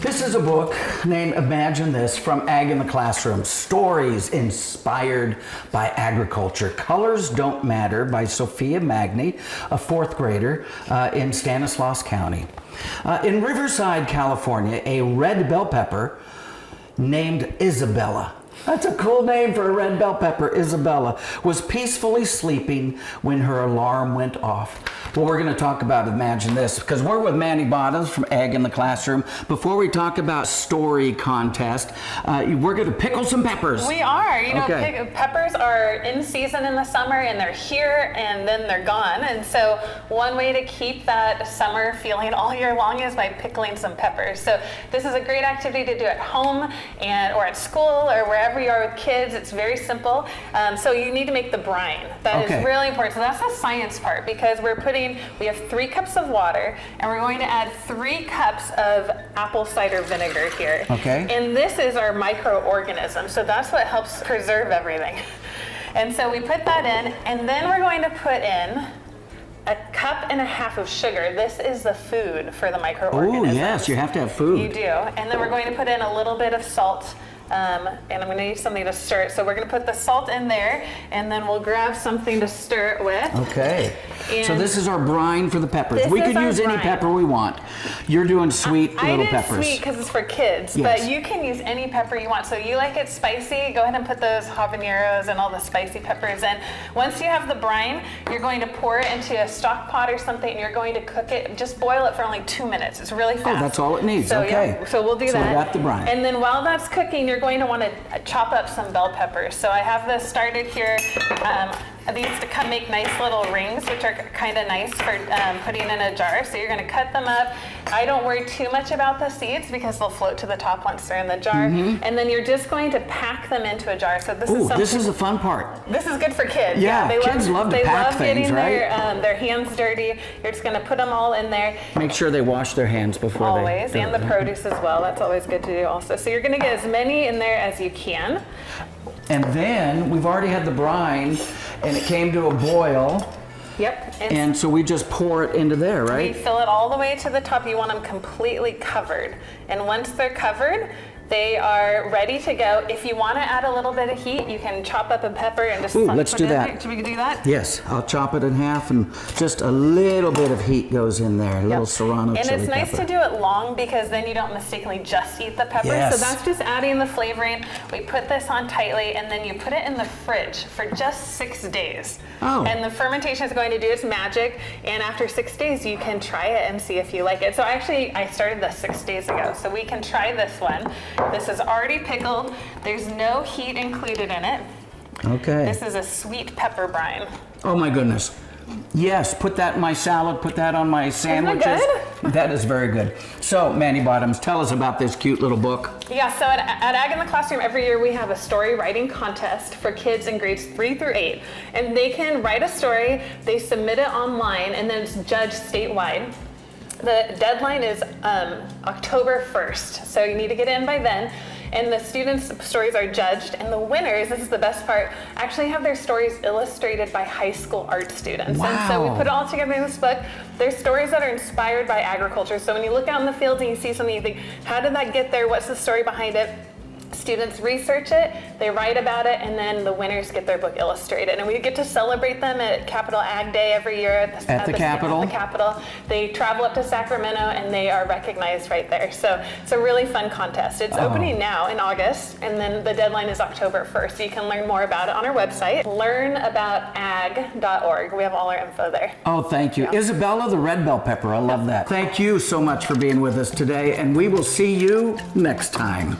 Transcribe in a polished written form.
This is a book named Imagine This, From Ag in the Classroom, Stories Inspired by Agriculture. Colors Don't Matter by Sophia Magni, a fourth grader in Stanislaus County. In Riverside, California, a red bell pepper named Isabella, that's a cool name for a red bell pepper, Isabella, was peacefully sleeping when her alarm went off. Well, we're going to talk about Imagine This because we're with Mandi Bottoms from Ag in the Classroom. Before we talk about story contest, we're going to pickle some peppers. We are. You know, peppers are in season in the summer and they're here and then they're gone. And so one way to keep that summer feeling all year long is by pickling some peppers. So this is a great activity to do at home or at school or wherever you are with kids. It's very simple. So you need to make the brine. That is really important. So that's the science part because we have 3 cups of water and we're going to add 3 cups of apple cider vinegar here. Okay. And this is our microorganism. So that's what helps preserve everything. And so we put that in and then we're going to put in a cup and a half of sugar. This is the food for the microorganisms. Oh, yes, you have to have food. You do. And then we're going to put in a little bit of salt. And I'm going to use something to stir it. So we're going to put the salt in there, and then we'll grab something to stir it with. Okay. And so this is our brine for the peppers. We could use brine. any pepper we want. You're doing sweet little peppers. I did sweet because it's for kids, but you can use any pepper you want. So you like it spicy, go ahead and put those habaneros and all the spicy peppers in. Once you have the brine, you're going to pour it into a stock pot or something, and you're going to cook it. Just boil it for only 2 minutes. It's really fast. Oh, that's all it needs. So, okay. Yeah, so we'll do that. So we got the brine. And then while that's cooking, you're going to want to chop up some bell peppers. So I have this started here. These to make nice little rings, which are kind of nice for putting in a jar. So you're going to cut them up. I don't worry too much about the seeds because they'll float to the top once they're in the jar. And then you're just going to pack them into a jar. So this is the fun part. This is good for kids. Yeah, kids love to pack things, right? Their hands dirty. You're just going to put them all in there. Make sure they wash their hands before always, and the produce as well. That's always good to do also. So you're going to get as many in there as you can. And then we've already had the brine and it came to a boil. Yep. And so we just pour it into there, right? We fill it all the way to the top. You want them completely covered. And once they're covered, they are ready to go. If you want to add a little bit of heat, you can chop up a pepper and just let's put do it in that. there. Should we do that? Yes, I'll chop it in half and just a little bit of heat goes in there, a little serrano and chili it's nice pepper. to do it long because then you don't mistakenly just eat the pepper. Yes. So that's just adding the flavoring. We put this on tightly and then you put it in the fridge for just 6 days. Oh. And the fermentation is going to do its magic. And after 6 days, you can try it and see if you like it. So actually, I started this 6 days ago. So we can try this one. This is already pickled. There's no heat included in it. Okay. This is a sweet pepper brine. Oh my goodness. Yes, put that in my salad, put that on my sandwiches. Isn't that good? That is very good. So, Mandi Bottoms, tell us about this cute little book. Yeah, so at Ag in the Classroom, every year we have a story writing contest for kids in grades 3 through 8. And they can write a story, they submit it online, and then it's judged statewide. The deadline is October 1st, so you need to get in by then. And the students' stories are judged, and the winners, this is the best part, actually have their stories illustrated by high school art students. Wow. And so we put it all together in this book. There's stories that are inspired by agriculture. So when you look out in the fields and you see something, you think, how did that get there? What's the story behind it? Students research it, they write about it, and then the winners get their book illustrated. And we get to celebrate them at Capital Ag Day every year at the Capitol. At the Capitol. They travel up to Sacramento and they are recognized right there. So it's a really fun contest. It's opening now in August, and then the deadline is October 1st. So you can learn more about it on our website, learnaboutag.org. We have all our info there. Oh, thank you. Yeah. Isabella, the red bell pepper. I love that. Thank you so much for being with us today, and we will see you next time.